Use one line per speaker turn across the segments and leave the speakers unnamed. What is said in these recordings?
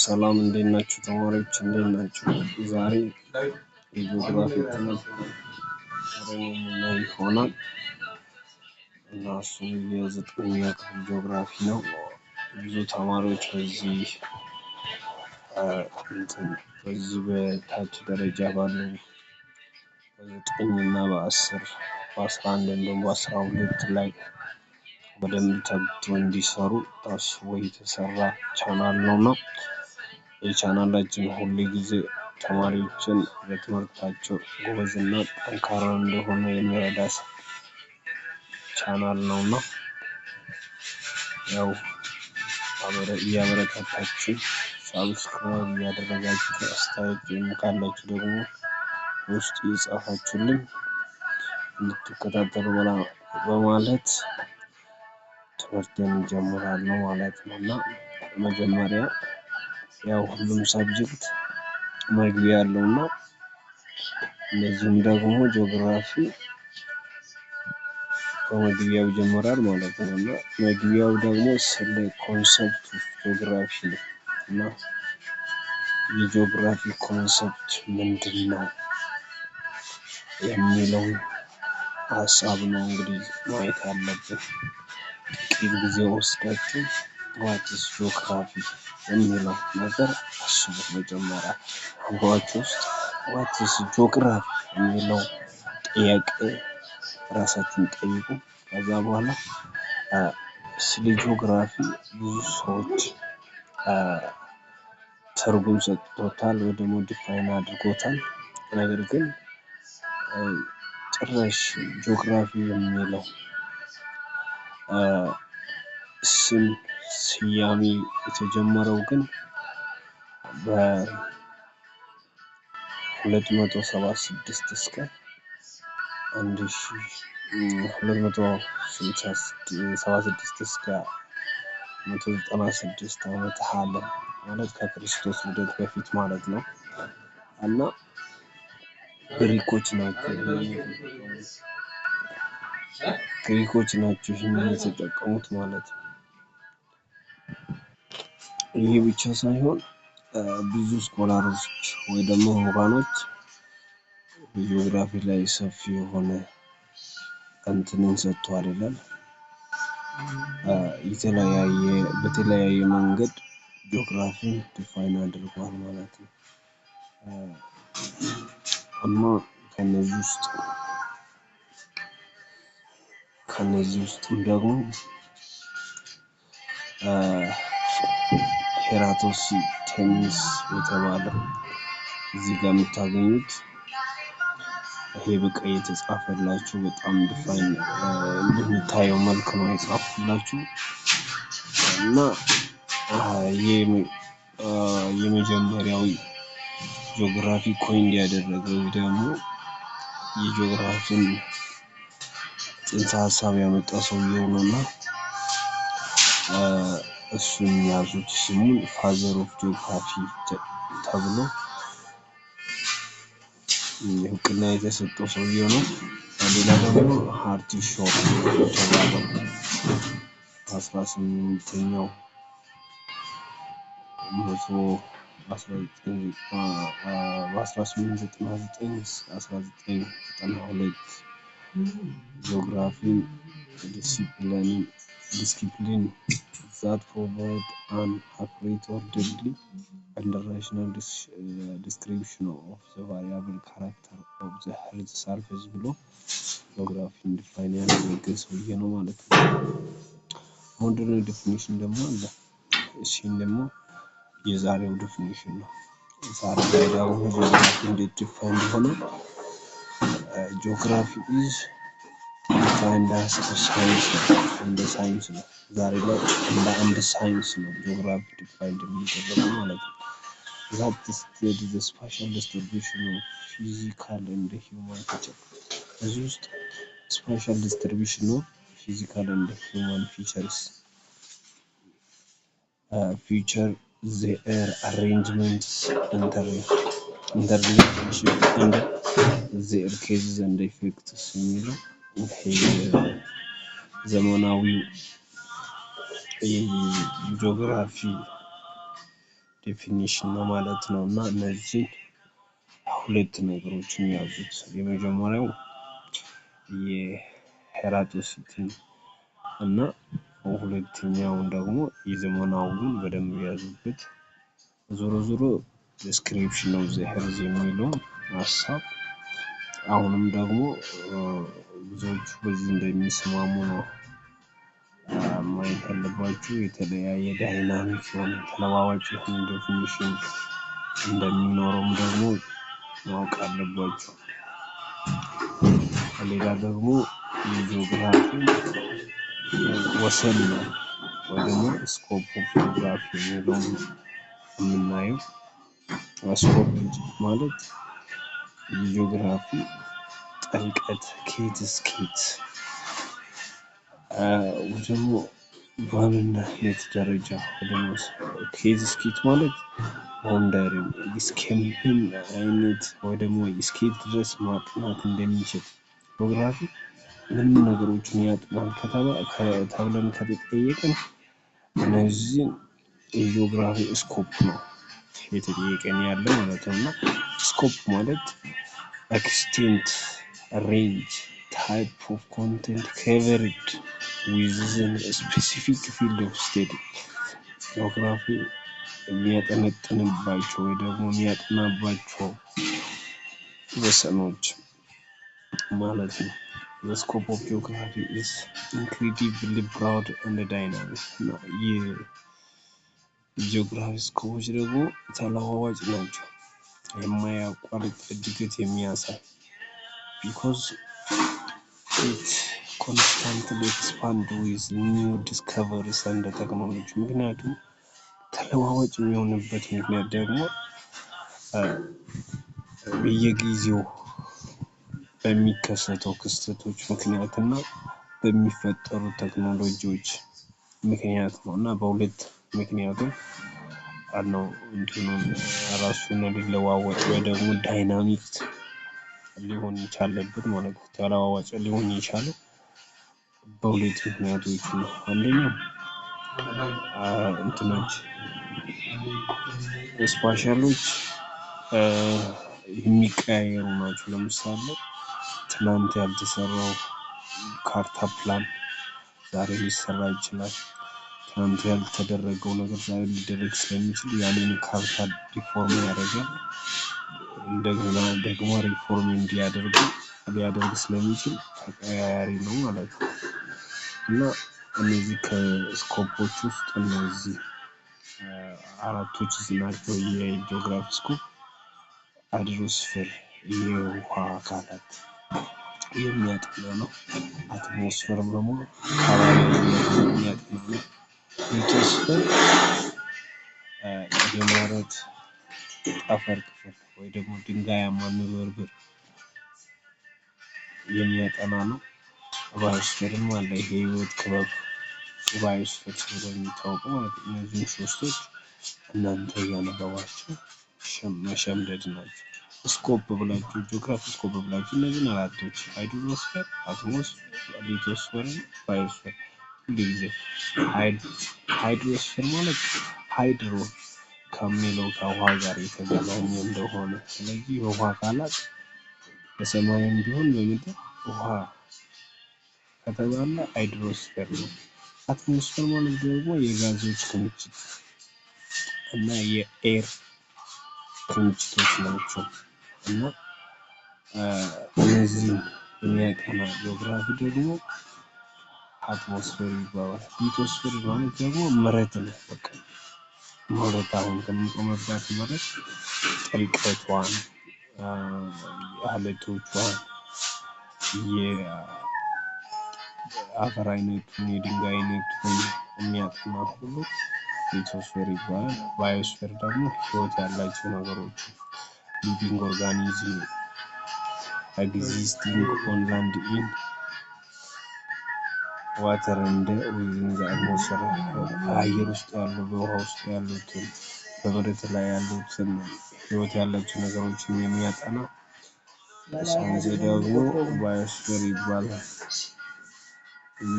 ሰላም እንዴት ናችሁ ተማሪዎች እንዴት ናችሁ? ዛሬ የጂኦግራፊ ትምህርት የምናይ ይሆናል እና እሱ የዘጠነኛ ክፍል ጂኦግራፊ ነው። ብዙ ተማሪዎች በዚህ በታች ደረጃ ባሉ በ9 እና በ10 በ11 እንዲሁም በ12 ላይ በደንብ ተግተው እንዲሰሩ ታስቦ የተሰራ ቻናል ነው። የቻናላችን ሁሉ ጊዜ ተማሪዎችን በትምህርታቸው ጎበዝና ጠንካራ እንዲሆኑ የሚረዳ ቻናል ነውና ያው እያበረታታችሁ ሰብስክራይብ ያደረጋችሁ አስተያየት ካላችሁ ደግሞ ውስጥ ይጻፋችሁልኝ እንድትከታተሉ በማለት ትምህርቴን ጀምራለሁ ማለት ነውና መጀመሪያ ያው ሁሉም ሰብጀክት መግቢያ አለውና ለዚህም ደግሞ ጂኦግራፊ ከመግቢያው ይጀምራል ማለት ነውና መግቢያው ደግሞ ስለ ኮንሰፕት ጂኦግራፊ እና የጂኦግራፊ ኮንሰፕት ምንድነው የሚለው ሐሳብ ነው እንግዲህ ማየት ያለብን። ጥቂት ጊዜ ወስዳችሁ what is geography የሚለው ነገር አስቡት። መጀመሪያ አእምሯችሁ ውስጥ what is geography የሚለው ጥያቄ ራሳችሁን ጠይቁ። ከዛ በኋላ ስለ ጂኦግራፊ ብዙ ሰዎች ትርጉም ሰጥተውታል ወይ ደግሞ ዲፋይን አድርገውታል። ነገር ግን ጭራሽ ጂኦግራፊ የሚለው ስያሜ የተጀመረው ግን በ276 እስከ 1276 እስከ 196 ዓመተ ዓለም ማለት ከክርስቶስ ልደት በፊት ማለት ነው እና ግሪኮች ናቸው ይህንን የተጠቀሙት ማለት ነው። ይህ ብቻ ሳይሆን ብዙ ስኮላሮች ወይ ደግሞ ምሁራኖች ጂኦግራፊ ላይ ሰፊ የሆነ እንትንን ሰጥተዋል ይላል። በተለያየ መንገድ ጂኦግራፊን ዲፋይን አድርጓል ማለት ነው እና ከነዚህ ውስጥ ደግሞ ሄራቶስቴኒስ የተባለው እዚህ ጋር የምታገኙት ይሄ በቀይ የተጻፈላችሁ በጣም ዲፋይን እንደሚታየው መልክ ነው የጻፈላችሁ እና የመጀመሪያው ጂኦግራፊ ኮይንድ ያደረገው ደግሞ የጂኦግራፊን ጽንሰ ሐሳብ ያመጣ ሰውዬው ነውና እሱን ያዙት ስሙን ፋዘር ኦፍ ጂኦግራፊ ተብሎ እውቅና የተሰጠው ሰውዬው ነው። ሌላ ደግሞ ሃርትሾርት የተባለው በ1899 1992 ጂኦግራፊን discipline that provide an accurate orderly and rational description of the variable character of the earth's surface ብሎ ጂኦግራፊን ዲፋይን ያደረገ ሰውዬ ነው ማለት ነው። ሞደርን ዴፊኒሽን ደግሞ አለ። እሺን ደግሞ የዛሬው ዴፊኒሽን ነው። ዛሬ ላይ ደግሞ ጂኦግራፊ እንዴት ዲፋይን ሆነ? ጂኦግራፊ is defined as a science እንደ ሳይንስ ነው። ዛሬ ላይ እንደ አንድ ሳይንስ ነው ጂኦግራፊ ዲፋይንድ የሚደረገው ማለት ነው። that studies the spatial distribution of physical and human features እዚህ ውስጥ spatial distribution of physical and human features feature their arrangements interrelationship and their causes and effects የሚለው ዘመናዊ ጂኦግራፊ ዴፊኒሽን ነው ማለት ነው። እና እነዚህ ሁለት ነገሮችን ያዙት። የመጀመሪያው የሄራቶሲቲን እና ሁለተኛውን ደግሞ የዘመናዊውን በደንብ ያዙበት። ዞሮ ዞሮ ዲስክሪፕሽን ኦፍ ዘ ሄልዝ የሚለው ሀሳብ አሁንም ደግሞ ብዙዎቹ በዚህ እንደሚስማሙ ነው ማየት ያለባችሁ። የተለያየ ዳይናሚክ የሆነ ተለዋዋጭ የሆነ ዴፊኒሽን እንደሚኖረውም ደግሞ ማወቅ አለባችሁ። ሌላ ደግሞ የጂኦግራፊ ወሰን ነው ወይ ደግሞ ስኮፕ ኦፍ ጂኦግራፊ የሚለውን የምናየው። ስኮፕ ማለት የጂኦግራፊ ጥልቀት ከየት እስከየት ደግሞ በዋናነት ደረጃ ከየት እስከየት ማለት ባውንደሪ እስከምን አይነት ወይ ደግሞ እስከየት ድረስ ማጥናት እንደሚችል ጂኦግራፊ ምን ነገሮችን ያጥናል ተብለን ከተጠየቅን እነዚህን የጂኦግራፊ ስኮፕ ነው የተጠየቀን ያለው ማለት ነው። እና ስኮፕ ማለት ኤክስቴንት፣ ሬንጅ፣ ታይፕ ኦፍ ኮንቴንት ከቨርድ ዊዝን ስፔሲፊክ ፊልድ ኦፍ ስተዲ ጂኦግራፊ የሚያጠነጥንባቸው ወይ ደግሞ የሚያጠናባቸው ወሰኖች ማለት ነው። The scope of geography is incredibly broad and dynamic. የጂኦግራፊ ስኮፖች ደግሞ ተለዋዋጭ ናቸው፣ የማያቋርጥ እድገት የሚያሳይ because it constantly expand with new discoveries and technology። ምክንያቱም ተለዋዋጭ የሚሆንበት ምክንያት ደግሞ በየጊዜው በሚከሰተው ክስተቶች ምክንያትና በሚፈጠሩ ቴክኖሎጂዎች ምክንያት ነው። እና በሁለት ምክንያቱም ነው እንትኑን ራሱን ሊለዋወጥ ወይ ደግሞ ዳይናሚክ ሊሆን የቻለበት ማለት ነው። ተለዋዋጭ ሊሆን የቻለው በሁለት ምክንያቶች ነው። አንደኛው እንትኖች ስፓሻሎች የሚቀያየሩ ናቸው። ለምሳሌ ትናንት ያልተሰራው ካርታ ፕላን ዛሬ ሊሰራ ይችላል። ትናንት ያልተደረገው ነገር ዛሬ ሊደረግ ስለሚችል ያንን ካርታ ሪፎርም ያደርጋል። እንደገና ደግሞ ሪፎርም ሊያደርግ ስለሚችል ተቀያያሪ ነው ማለት ነው። እና እነዚህ ከስኮፖች ውስጥ እነዚህ አራቶች ናቸው። የጂኦግራፊ ስኮፕ ሃይድሮስፌር የውሃ አካላት የሚያጠና ነው። አትሞስፌር ደግሞ አካባቢውን የሚያጠና ነው። ሊቶስፌር የመሬት ጠፈር ክፍል ወይ ደግሞ ድንጋያማ ንብርብር የሚያጠና ነው። ባዮስፌርም አለ፣ የህይወት ክበብ ባዮስፌር ተብሎ የሚታወቀው ማለት ነው። እነዚህን ሶስቶች እናንተ እያነበባችሁ መሸምደድ ናቸው። ስኮፕ ብላችሁ ጂኦግራፊ ስኮፕ ብላችሁ እነዚህን አራቶች ሃይድሮስፌር፣ አትሞስፌር፣ ሊቶስፌር፣ ባዮስፌር ሁልጊዜ ሃይድሮስፌር ማለት ሃይድሮ ከሚለው ከውሃ ጋር የተገናኘ እንደሆነ፣ ስለዚህ የውሃ አካላት በሰማይም ቢሆን በምድር ውሃ ከተባለ ሃይድሮስፌር ነው። አትሞስፌር ማለት ደግሞ የጋዞች ክምችት እና የኤር ክምችቶች ናቸው። እና እነዚህን የሚያጠና ጂኦግራፊ ደግሞ አትሞስፌር ይባላል። ሊቶስፌር ማለት ደግሞ መሬት ነው። በቃ መሬት አሁን ከምንቆምባት መሬት ጥልቀቷን፣ አለቶቿን፣ የአፈር አይነቱን፣ የድንጋይ አይነቱን የሚያጠና ሁሉ ሊቶስፌር ይባላል። ባዮስፌር ደግሞ ህይወት ያላቸው ነገሮች ሊቪንግ ኦርጋኒዝም existing on land in water and within the atmosphere አየር ውስጥ ያሉ በውሃ ውስጥ ያሉትን በመሬት ላይ ያሉትን ህይወት ያላቸው ነገሮችን የሚያጠና ሳይንስ ደግሞ ባዮስፌር ይባላል። እና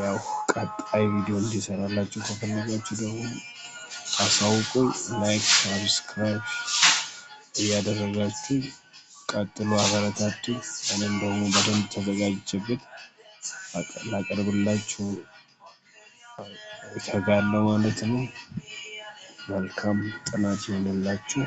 ያው ቀጣይ ቪዲዮ እንዲሰራላችሁ ከፈለጋችሁ ደግሞ አሳውቁኝ። ላይክ ሰብስክራይብ እያደረጋችሁ ቀጥሎ አበረታቱኝ። እኔም ደግሞ በደንብ ተዘጋጅቼበት ላቀርብላችሁ እተጋለሁ ማለት ነው። መልካም ጥናት ይሁንላችሁ።